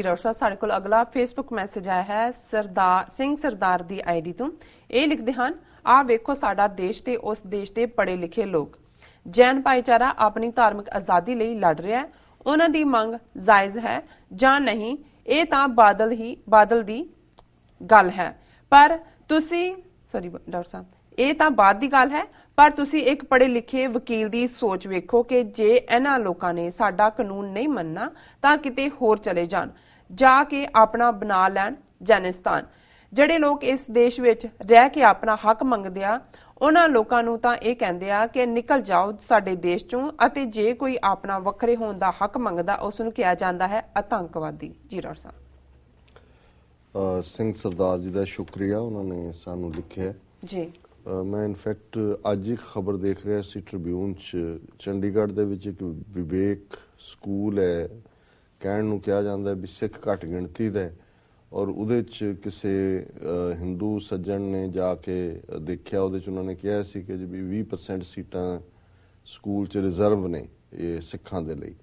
Doctor ਸਾਹਿਬ ਸਾਡੇ ਕੋਲ ਅਗਲਾ ਫੇਸਬੁੱਕ ਮੈਸੇਜ ਆਇਆ ਹੈ ਸਰਦਾਰ ਦੀ ਆਈਡੀ ਤੋਂ। ਇਹ ਲਿਖਦੇ ਹਨ, ਆ ਵੇਖੋ ਸਾਡਾ ਦੇਸ਼ ਤੇ ਉਸ ਦੇਸ਼ ਦੇ ਪੜ੍ਹੇ ਲਿਖੇ ਲੋਕ। ਜੈਨ ਭਾਈਚਾਰਾ ਆਪਣੀ ਧਾਰਮਿਕ ਆਜ਼ਾਦੀ ਲਈ ਲੜ ਰਿਹਾ ਹੈ। ਉਹਨਾਂ ਦੀ ਮੰਗ ਜਾਇਜ਼ ਹੈ ਜਾਂ ਨਹੀਂ, ਇਹ ਤਾਂ ਬਾਦਲ ਦੀ ਗੱਲ ਹੈ। ਪਰ ਤੁਸੀਂ ਡਾਕਟਰ ਸਾਹਿਬ, ਇਹ ਤਾਂ ਬਾਅਦ ਦੀ ਗੱਲ ਹੈ, ਪਰ ਤੁਸੀਂ ਇੱਕ ਪੜ੍ਹੇ ਲਿਖੇ ਵਕੀਲ ਦੀ ਸੋਚ ਵੇਖੋ ਕਿ ਜੇ ਇਹਨਾਂ ਲੋਕਾਂ ਨੇ ਸਾਡਾ ਕਾਨੂੰਨ ਨਹੀਂ ਮੰਨਣਾ ਤਾਂ ਕਿਤੇ ਹੋਰ ਚਲੇ ਜਾਣ, ਜਾ ਕੇ ਆਪਣਾ ਬਣਾ ਲੈਣ ਜੈਨਿਸਤਾਨ। ਜਿਹੜੇ ਲੋਕ ਇਸ ਦੇਸ਼ ਵਿੱਚ ਰਹਿ ਕੇ ਆਪਣਾ ਹੱਕ ਮੰਗਦੇ ਆ, ਉਹਨਾਂ ਲੋਕਾਂ ਨੂੰ ਤਾਂ ਇਹ ਕਹਿੰਦੇ ਆ ਕਿ ਨਿਕਲ ਜਾਓ ਸਾਡੇ ਦੇਸ਼ ਚੋਂ, ਅਤੇ ਜੇ ਕੋਈ ਆਪਣਾ ਵੱਖਰੇ ਹੋਣ ਦਾ ਹੱਕ ਮੰਗਦਾ ਉਸ ਨੂੰ ਕਿਹਾ ਜਾਂਦਾ ਹੈ ਆਤੰਕਵਾਦੀ। ਜੀ ਡਾਕਟਰ ਸਾਹਿਬ। ਸਿੰਘ ਸਰਦਾਰ ਜੀ ਦਾ ਸ਼ੁਕਰੀਆ, ਉਹਨਾਂ ਨੇ ਸਾਨੂੰ ਲਿਖਿਆ ਜੀ। ਮੈਂ ਇਨਫੈਕਟ ਅੱਜ ਇੱਕ ਖਬਰ ਦੇਖ ਰਿਹਾ ਸੀ ਟ੍ਰਿਬਿਊਨ 'ਚ, ਚੰਡੀਗੜ੍ਹ ਦੇ ਵਿੱਚ ਇੱਕ ਵਿਵੇਕ ਸਕੂਲ ਹੈ, ਕਹਿਣ ਨੂੰ ਕਿਹਾ ਜਾਂਦਾ ਵੀ ਸਿੱਖ ਘੱਟ ਗਿਣਤੀ ਦਾ, ਔਰ ਉਹਦੇ 'ਚ ਕਿਸੇ ਹਿੰਦੂ ਸੱਜਣ ਨੇ ਜਾ ਕੇ ਦੇਖਿਆ, ਉਹਦੇ 'ਚ ਉਹਨਾਂ ਨੇ ਕਿਹਾ ਸੀ ਕਿ ਵੀ 20% ਸੀਟਾਂ ਸਕੂਲ 'ਚ ਰਿਜ਼ਰਵ ਨੇ ਇਹ ਸਿੱਖਾਂ ਦੇ ਲਈ,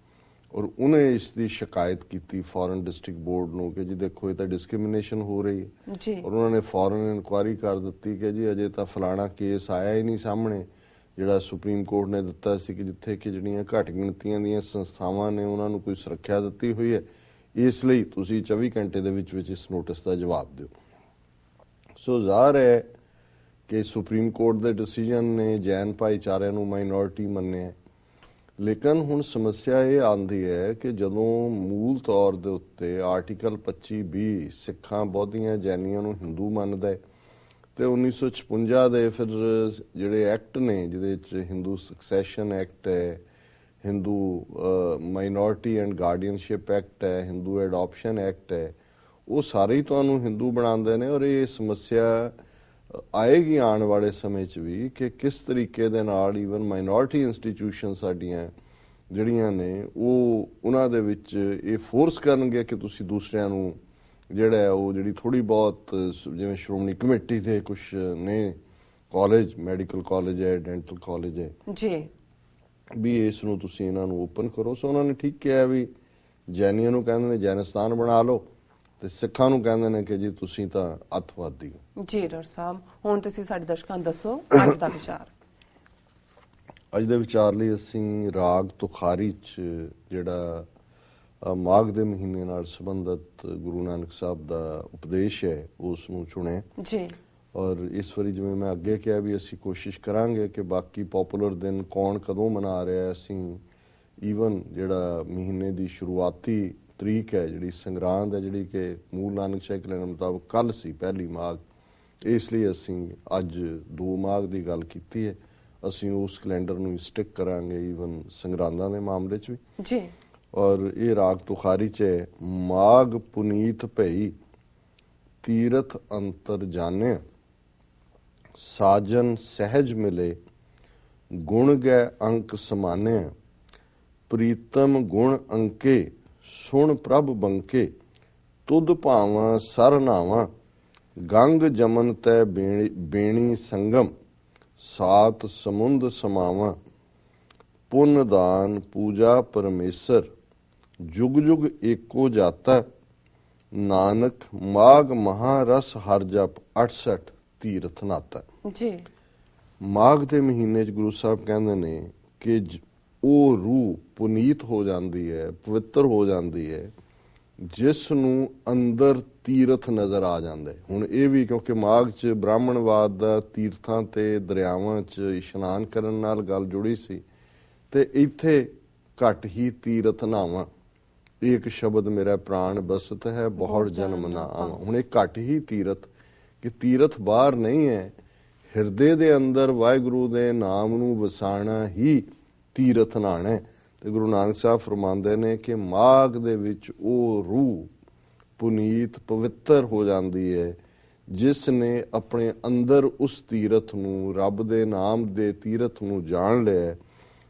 ਔਰ ਉਹਨੇ ਇਸ ਦੀ ਸ਼ਿਕਾਇਤ ਕੀਤੀ ਫੋਰਨ ਡਿਸਟ੍ਰਿਕਟ ਬੋਰਡ ਨੂੰ ਕਿ ਜੀ ਦੇਖੋ ਇਹ ਤਾਂ ਡਿਸਕ੍ਰਿਮੀਨੇਸ਼ਨ ਹੋ ਰਹੀ ਹੈ। ਔਰ ਉਹਨਾਂ ਨੇ ਫੋਰਨ ਇਨਕੁਆਇਰੀ ਕਰ ਦਿੱਤੀ ਕਿ ਜੀ ਅਜੇ ਤਾਂ ਫਲਾਣਾ ਕੇਸ ਆਇਆ ਹੀ ਨਹੀਂ ਸਾਹਮਣੇ, ਜਿਹੜਾ ਸੁਪਰੀਮ ਕੋਰਟ ਨੇ ਦਿੱਤਾ ਸੀ ਕਿ ਜਿੱਥੇ ਕਿ ਜਿਹੜੀਆਂ ਘੱਟ ਗਿਣਤੀਆਂ ਦੀਆਂ ਸੰਸਥਾਵਾਂ ਨੇ ਉਹਨਾਂ ਨੂੰ ਕੋਈ ਸੁਰੱਖਿਆ ਦਿੱਤੀ ਹੋਈ ਹੈ, ਇਸ ਲਈ ਤੁਸੀਂ 24 ਘੰਟੇ ਦੇ ਵਿੱਚ ਇਸ ਨੋਟਿਸ ਦਾ ਜਵਾਬ ਦਿਓ। ਸੋ ਜ਼ਾਹਰ ਹੈ ਕਿ ਸੁਪਰੀਮ ਕੋਰਟ ਦੇ ਡਿਸੀਜਨ ਨੇ ਜੈਨ ਭਾਈਚਾਰਿਆਂ ਨੂੰ ਮਾਈਨੋਰਿਟੀ ਮੰਨਿਆ, ਲੇਕਿਨ ਹੁਣ ਸਮੱਸਿਆ ਇਹ ਆਉਂਦੀ ਹੈ ਕਿ ਜਦੋਂ ਮੂਲ ਤੌਰ ਦੇ ਉੱਤੇ ਆਰਟੀਕਲ 25B ਸਿੱਖਾਂ ਬੌਧੀਆਂ ਜੈਨੀਆਂ ਨੂੰ ਹਿੰਦੂ ਮੰਨਦਾ ਹੈ, ਤੇ 1956 ਦੇ ਫਿਰ ਜਿਹੜੇ ਐਕਟ ਨੇ ਜਿਹਦੇ ਵਿੱਚ ਹਿੰਦੂ ਸਕਸੈਸ਼ਨ ਐਕਟ ਹੈ, ਹਿੰਦੂ ਮਾਈਨੋਰਿਟੀ ਐਂਡ ਗਾਰਡੀਅਨਸ਼ਿਪ ਐਕਟ ਹੈ, ਹਿੰਦੂ ਐਡੋਪਸ਼ਨ ਐਕਟ ਹੈ, ਉਹ ਸਾਰੇ ਹੀ ਤੁਹਾਨੂੰ ਹਿੰਦੂ ਬਣਾਉਂਦੇ ਨੇ। ਔਰ ਇਹ ਸਮੱਸਿਆ ਆਏਗੀ ਆਉਣ ਵਾਲੇ ਸਮੇਂ 'ਚ ਵੀ ਕਿ ਕਿਸ ਤਰੀਕੇ ਦੇ ਨਾਲ ਈਵਨ ਮਾਈਨੋਰਿਟੀ ਇੰਸਟੀਟਿਊਸ਼ਨ ਸਾਡੀਆਂ ਜਿਹੜੀਆਂ ਨੇ ਉਹ ਉਹਨਾਂ ਦੇ ਵਿੱਚ ਇਹ ਫੋਰਸ ਕਰਨਗੇ ਕਿ ਤੁਸੀਂ ਦੂਸਰਿਆਂ ਨੂੰ ਜਿਹੜਾ ਹੈ ਉਹ ਜਿਹੜੀ ਥੋੜ੍ਹੀ ਬਹੁਤ, ਜਿਵੇਂ ਸ਼੍ਰੋਮਣੀ ਕਮੇਟੀ ਦੇ ਕੁਛ ਨੇ ਕਾਲਜ, ਮੈਡੀਕਲ ਕਾਲਜ ਹੈ, ਡੈਂਟਲ ਕਾਲਜ ਹੈ ਜੀ, ਵੀ ਇਸ ਨੂੰ ਤੁਸੀਂ ਇਹਨਾਂ ਨੂੰ ਓਪਨ ਕਰੋ। ਸੋ ਉਹਨਾਂ ਨੇ ਠੀਕ ਕਿਹਾ ਵੀ ਜੈਨੀਆਂ ਨੂੰ ਕਹਿੰਦੇ ਨੇ ਜੈਨਿਸਤਾਨ ਬਣਾ ਲਓ, ਤੇ ਸਿੱਖਾਂ ਨੂੰ ਕਹਿੰਦੇ ਨੇ ਕਿ ਜੀ ਤੁਸੀਂ ਤਾਂ ਅੱਤਵਾਦੀ ਹੋ। ਜੀ ਡਾਕਟਰ ਸਾਹਿਬ, ਹੁਣ ਤੁਸੀਂ ਸਾਡੇ ਦਰਸ਼ਕਾਂ ਨੂੰ ਦੱਸੋ ਅੱਜ ਦਾ ਵਿਚਾਰ। ਅੱਜ ਦੇ ਵਿਚਾਰ ਲਈ ਅਸੀਂ ਰਾਗ ਤੁਖਾਰੀ 'ਚ ਜਿਹੜਾ ਮਾਘ ਦੇ ਮਹੀਨੇ ਨਾਲ ਸੰਬੰਧਿਤ ਗੁਰੂ ਨਾਨਕ ਸਾਹਿਬ ਦਾ ਉਪਦੇਸ਼ ਹੈ ਉਸ ਨੂੰ ਚੁਣਿਆ ਜੀ। ਔਰ ਇਸ ਵਾਰੀ ਜਿਵੇਂ ਮੈਂ ਅੱਗੇ ਕਿਹਾ ਵੀ ਅਸੀਂ ਕੋਸ਼ਿਸ਼ ਕਰਾਂਗੇ ਕਿ ਬਾਕੀ ਪੋਪੂਲਰ ਦਿਨ ਕੌਣ ਕਦੋਂ ਮਨਾ ਰਿਹਾ, ਅਸੀਂ ਈਵਨ ਜਿਹੜਾ ਮਹੀਨੇ ਦੀ ਸ਼ੁਰੂਆਤੀ ਤਰੀਕ ਹੈ ਜਿਹੜੀ ਸੰਗਰਾਂਦ ਹੈ, ਜਿਹੜੀ ਕਿ ਮੂਲ ਨਾਨਕ ਸ਼ਾਹੀ ਕੈਲੰਡਰ ਮੁਤਾਬਕ ਕੱਲ ਸੀ, ਪਹਿਲੀ ਮਾਘ, ਇਸ ਲਈ ਅਸੀਂ ਅੱਜ 2 ਮਾਘ ਦੀ ਗੱਲ ਕੀਤੀ ਹੈ। ਅਸੀਂ ਉਸ ਕੈਲੰਡਰ ਨੂੰ ਸਟਿਕ ਕਰਾਂਗੇ ਈਵਨ ਸੰਗਰਾਂਦਾਂ ਦੇ ਮਾਮਲੇ 'ਚ ਵੀ ਜੀ। ਔਰ ਇਹ ਰਾਗ ਤੁਖਾਰੀ 'ਚ ਹੈ, ਮਾਘ ਪੁਨੀਤ ਭਈ ਤੀਰਥ ਅੰਤਰ ਜਾਣਿਆ, ਸਾਜਨ ਸਹਿਜ ਮਿਲੇ ਗੁਣ ਗੈ ਅੰਕ ਸਮਾਨਿਆ, ਪ੍ਰੀਤਮ ਗੁਣ ਅੰਕੇ ਸੁਣ ਪ੍ਰਭ ਬੰਕੇ, ਤੁਧ ਭਾਵਾਂ ਸਰ ਨਾਵਾਂ ਗੰਗ ਜਮਨ ਤੈ ਬੇਣੀ ਸੰਗਮ, ਸਾਤ ਸਮੁੰਦ ਸਮਾਵਾਂ ਪੁੰਨ ਦਾਨ ਪੂਜਾ ਪਰਮੇਸ਼ਰ, ਜੁਗ ਜੁਗ ਏਕੋ ਜਾਤਾ, ਨਾਨਕ ਮਾਘ ਮਹਾਰਸ ਹਰ ਜਪ 68 ਤੀਰਥ ਨਾਤਾ ਜੀ। ਮਾਘ ਦੇ ਮਹੀਨੇ 'ਚ ਗੁਰੂ ਸਾਹਿਬ ਕਹਿੰਦੇ ਨੇ ਕਿ ਉਹ ਰੂਹ ਪੁਨੀਤ ਹੋ ਜਾਂਦੀ ਹੈ, ਪਵਿੱਤਰ ਹੋ ਜਾਂਦੀ ਹੈ, ਜਿਸ ਨੂੰ ਅੰਦਰ ਤੀਰਥ ਨਜ਼ਰ ਆ ਜਾਂਦਾ ਹੈ। ਹੁਣ ਇਹ ਵੀ ਕਿਉਂਕਿ ਮਾਘ 'ਚ ਬ੍ਰਾਹਮਣਵਾਦ ਦਾ ਤੀਰਥਾਂ ਤੇ ਦਰਿਆਵਾਂ 'ਚ ਇਸ਼ਨਾਨ ਕਰਨ ਨਾਲ ਗੱਲ ਜੁੜੀ ਸੀ, ਤੇ ਇੱਥੇ ਘੱਟ ਹੀ ਤੀਰਥ ਨਾਵਾਂ, ਇੱਕ ਸ਼ਬਦ ਮੇਰਾ ਪ੍ਰਾਣ ਬਸਤ ਹੈ ਬਹੁਤ ਜਨਮ ਨਾ ਆਵਾਂ। ਹੁਣ ਇਹ ਘੱਟ ਹੀ ਤੀਰਥ, ਕਿ ਤੀਰਥ ਬਾਹਰ ਨਹੀਂ ਹੈ, ਹਿਰਦੇ ਦੇ ਅੰਦਰ ਵਾਹਿਗੁਰੂ ਦੇ ਨਾਮ ਨੂੰ ਵਸਾਣਾ ਹੀ ਤੀਰਥ ਨਾਣਾ ਹੈ। ਤੇ ਗੁਰੂ ਨਾਨਕ ਸਾਹਿਬ ਫਰਮਾਉਂਦੇ ਨੇ ਕਿ ਮਾਘ ਦੇ ਵਿੱਚ ਉਹ ਰੂਹ ਪੁਨੀਤ ਪਵਿੱਤਰ ਹੋ ਜਾਂਦੀ ਹੈ ਜਿਸ ਨੇ ਆਪਣੇ ਅੰਦਰ ਉਸ ਤੀਰਥ ਨੂੰ, ਰੱਬ ਦੇ ਨਾਮ ਦੇ ਤੀਰਥ ਨੂੰ ਜਾਣ ਲਿਆ।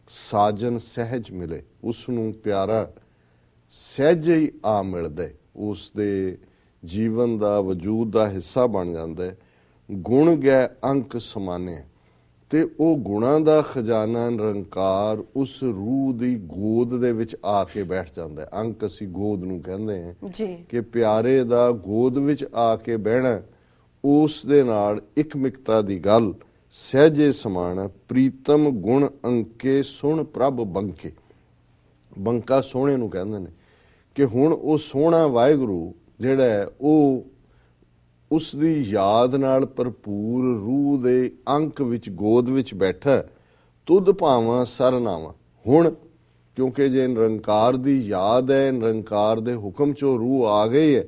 ਸਾਜਨ ਸਹਿਜ ਮਿਲੇ, ਉਸ ਨੂੰ ਪਿਆਰਾ ਸਹਿਜ ਹੀ ਆ ਮਿਲਦਾ, ਉਸ ਦੇ ਜੀਵਨ ਦਾ ਵਜੂਦ ਦਾ ਹਿੱਸਾ ਬਣ ਜਾਂਦਾ ਹੈ। ਗੁਣ ਗੈ ਅੰਕ ਸਮਾਨੇ, ਤੇ ਉਹ ਗੁਣਾਂ ਦਾ ਖਜ਼ਾਨਾ ਨਿਰੰਕਾਰ ਉਸ ਰੂਹ ਦੀ ਗੋਦ ਦੇ ਵਿੱਚ ਆ ਕੇ ਬੈਠ ਜਾਂਦਾ ਹੈ। ਅੰਕ ਅਸੀਂ ਗੋਦ ਨੂੰ ਕਹਿੰਦੇ ਹਾਂ ਜੀ ਕਿ ਪਿਆਰੇ ਦਾ ਗੋਦ ਵਿੱਚ ਆ ਕੇ ਬਹਿਣਾ, ਉਸ ਦੇ ਨਾਲ ਇੱਕ ਮਿਕਤਾ ਦੀ ਗੱਲ ਸਹਿਜੇ ਸਮਾਨ। ਪ੍ਰੀਤਮ ਗੁਣ ਅੰਕੇ ਸੁਣ ਪ੍ਰਭ ਬੰਕੇ। ਬੰਕਾ ਸੋਹਣੇ ਨੂੰ ਕਹਿੰਦੇ ਨੇ ਕਿ ਹੁਣ ਉਹ ਸੋਹਣਾ ਵਾਹਿਗੁਰੂ ਜਿਹੜਾ ਹੈ ਉਹ ਉਸ ਦੀ ਯਾਦ ਨਾਲ ਭਰਪੂਰ ਰੂਹ ਦੇ ਅੰਕ ਵਿੱਚ ਗੋਦ ਵਿੱਚ ਬੈਠਾ। ਤੁਧ ਭਾਵਾਂ ਸਰਨਾਵਾਂ। ਹੁਣ ਕਿਉਂਕਿ ਜੇ ਨਿਰੰਕਾਰ ਦੀ ਯਾਦ ਹੈ, ਨਿਰੰਕਾਰ ਦੇ ਹੁਕਮ ਚੋਂ ਰੂਹ ਆ ਗਈ ਹੈ,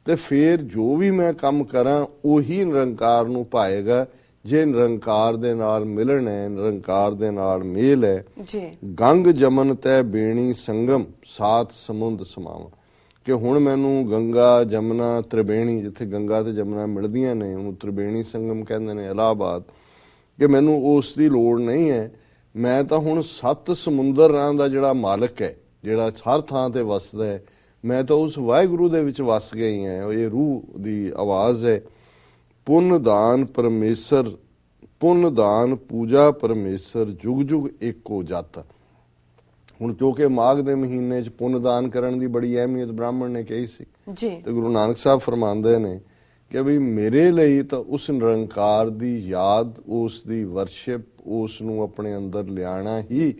ਤੇ ਫਿਰ ਜੋ ਵੀ ਮੈਂ ਕੰਮ ਕਰਾਂ ਉਹੀ ਨਿਰੰਕਾਰ ਨੂੰ ਪਾਏਗਾ। ਜੇ ਨਿਰੰਕਾਰ ਦੇ ਨਾਲ ਮਿਲਣ ਹੈ, ਨਿਰੰਕਾਰ ਦੇ ਨਾਲ ਮੇਲ ਹੈ। ਜੀ ਗੰਗ ਜਮਨ ਤੈ ਬੇਣੀ ਸੰਗਮ ਸਾਤ ਸਮੁੰਦ ਸਮਾਵਾਂ। ਕਿ ਹੁਣ ਮੈਨੂੰ ਗੰਗਾ ਜਮਨਾ ਤ੍ਰਿਵੇਣੀ, ਜਿੱਥੇ ਗੰਗਾ ਤੇ ਜਮਨਾ ਮਿਲਦੀਆਂ ਨੇ ਉਹਨੂੰ ਤ੍ਰਿਵੇਣੀ ਸੰਗਮ ਕਹਿੰਦੇ ਨੇ ਇਲਾਹਾਬਾਦ, ਕਿ ਮੈਨੂੰ ਉਸ ਦੀ ਲੋੜ ਨਹੀਂ ਹੈ। ਮੈਂ ਤਾਂ ਹੁਣ 7 ਸਮੁੰਦਰਾਂ ਦਾ ਜਿਹੜਾ ਮਾਲਕ ਹੈ, ਜਿਹੜਾ ਹਰ ਥਾਂ ਤੇ ਵਸਦਾ ਹੈ, ਮੈਂ ਤਾਂ ਉਸ ਵਾਹਿਗੁਰੂ ਦੇ ਵਿੱਚ ਵਸ ਗਈ ਹਾਂ। ਇਹ ਰੂਹ ਦੀ ਆਵਾਜ਼ ਹੈ। ਪੁੰਨ ਦਾਨ ਪਰਮੇਸ਼ਰ, ਪੁੰਨ ਦਾਨ ਪੂਜਾ ਪਰਮੇਸ਼ਰ, ਜੁਗ ਜੁਗ ਏਕੋ ਜਾਤਾ। ਹੁਣ ਕਿਉਂਕਿ ਮਾਘ ਦੇ ਮਹੀਨੇ 'ਚ ਪੁੰਨ ਦਾਨ ਕਰਨ ਦੀ ਬੜੀ ਅਹਿਮੀਅਤ ਬ੍ਰਾਹਮਣ ਨੇ ਕਹੀ ਸੀ, ਜੀ ਤੇ ਗੁਰੂ ਨਾਨਕ ਸਾਹਿਬ ਫਰਮਾਉਂਦੇ ਨੇ ਕਿ ਵੀ ਮੇਰੇ ਲਈ ਤਾਂ ਉਸ ਨਿਰੰਕਾਰ ਦੀ ਯਾਦ, ਉਸ ਦੀ ਵਰਸ਼ਿਪ, ਉਸ ਨੂੰ ਆਪਣੇ ਅੰਦਰ ਲਿਆਣਾ ਹੀ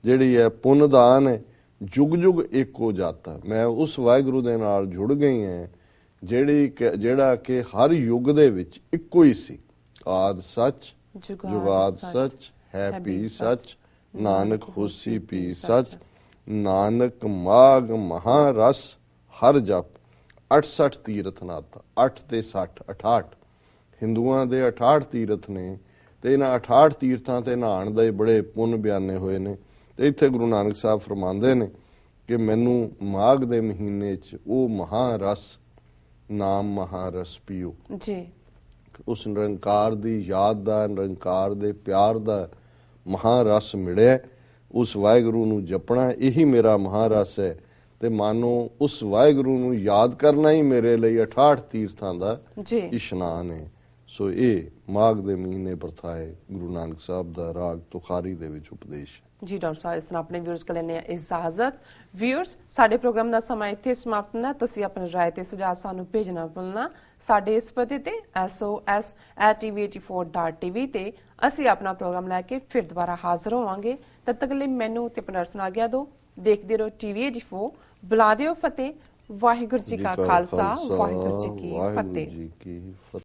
ਜਿਹੜੀ ਹੈ ਪੁੰਨ ਦਾਨ ਹੈ। ਜੁਗ ਜੁਗ ਏਕੋ ਜਾਤਾ। ਮੈਂ ਉਸ ਵਾਹਿਗੁਰੂ ਦੇ ਨਾਲ ਜੁੜ ਗਈ ਹਾਂ ਜਿਹੜਾ ਕਿ ਹਰ ਯੁੱਗ ਦੇ ਵਿੱਚ ਇੱਕੋ ਹੀ ਸੀ। ਆਦ ਸੱਚ ਜੁਗਾਦ ਸੱਚ ਹੈ ਭੀ ਸੱਚ, ਨਾਨਕ ਹੋਸੀ ਭੀ ਸੱਚ। ਨਾਨਕ ਮਾਘ ਮਹਾਰਸ ਹਰ ਜਪ। 68 ਤੀਰਥ ਨਾਤਾ। 8 ਤੇ 60 68 ਹਿੰਦੂਆਂ ਦੇ 68 ਤੀਰਥ ਨੇ, ਤੇ ਇਹਨਾਂ 68 ਤੀਰਥਾਂ ਤੇ ਨਹਾਣ ਦੇ ਬੜੇ ਪੁੰਨ ਬਿਆਨੇ ਹੋਏ ਨੇ। ਤੇ ਇੱਥੇ ਗੁਰੂ ਨਾਨਕ ਸਾਹਿਬ ਫਰਮਾਉਂਦੇ ਨੇ ਕਿ ਮੈਨੂੰ ਮਾਘ ਦੇ ਮਹੀਨੇ 'ਚ ਉਹ ਮਹਾਰਸ ਨਾਮ ਮਹਾਰਸ ਪੀਓ। ਜੀ ਉਸ ਨਿਰੰਕਾਰ ਦੀ ਯਾਦ ਦਾ, ਨਿਰੰਕਾਰ ਦੇ ਪਿਆਰ ਦਾ ਮਹਾਰਸ ਮਿਲਿਆ। ਉਸ ਵਾਹਿਗੁਰੂ ਨੂੰ ਜਪਣਾ ਇਹੀ ਮੇਰਾ ਮਹਾਰਸ ਹੈ। ਤੇ ਮਾਨੋ ਉਸ ਵਾਹਿਗੁਰੂ ਨੂੰ ਯਾਦ ਕਰਨਾ ਹੀ ਮੇਰੇ ਲਈ 68 ਤੀਰਥਾਂ ਦਾ ਇਸ਼ਨਾਨ ਹੈ। ਸੋ ਇਹ ਮਾਘ ਦੇ ਮਹੀਨੇ ਪ੍ਰਥਾ ਹੈ। ਗੁਰੂ ਨਾਨਕ ਸਾਹਿਬ ਦਾ ਰਾਗ ਤੁਖਾਰੀ ਦੇ ਵਿੱਚ ਉਪਦੇਸ਼ ਹੈ। ਜੀ ਡਾਕਟਰ ਸਾਹਿਬ, ਇਸ ਤਰ੍ਹਾਂ ਆਪਣੇ ਵਿਊਅਰਸ ਕੋਲ ਲੈਣੇ ਇਜਾਜ਼ਤ। ਵਿਊਅਰਸ, ਸਾਡੇ ਪ੍ਰੋਗਰਾਮ ਦਾ ਸਮਾਂ ਇੱਥੇ ਸਮਾਪਤ ਹੁੰਦਾ। ਤੁਸੀਂ ਆਪਣੀ ਰਾਏ ਤੇ ਸੁਝਾਅ ਸਾਨੂੰ ਭੇਜਣਾ ਭੁੱਲਣਾ। ਸਾਡੇ ਇਸ ਪਤੇ ਤੇ sos@tv84.tv ਤੇ ਅਸੀਂ ਆਪਣਾ ਪ੍ਰੋਗਰਾਮ ਲੈ ਕੇ ਫਿਰ ਦੁਬਾਰਾ ਹਾਜ਼ਰ ਹੋਵਾਂਗੇ। ਤਦ ਤੱਕ ਲਈ ਮੈਨੂੰ ਤੇ ਪਨਰਸ ਨੂੰ ਆਗਿਆ ਦਿਓ। ਦੇਖਦੇ ਰਹੋ TV84। ਬੁਲਾ ਦਿਓ ਫਤਿਹ। ਵਾਹਿਗੁਰੂ ਜੀ ਕਾ ਖਾਲਸਾ, ਵਾਹਿਗੁਰੂ ਜੀ ਕੀ ਫਤਿਹ।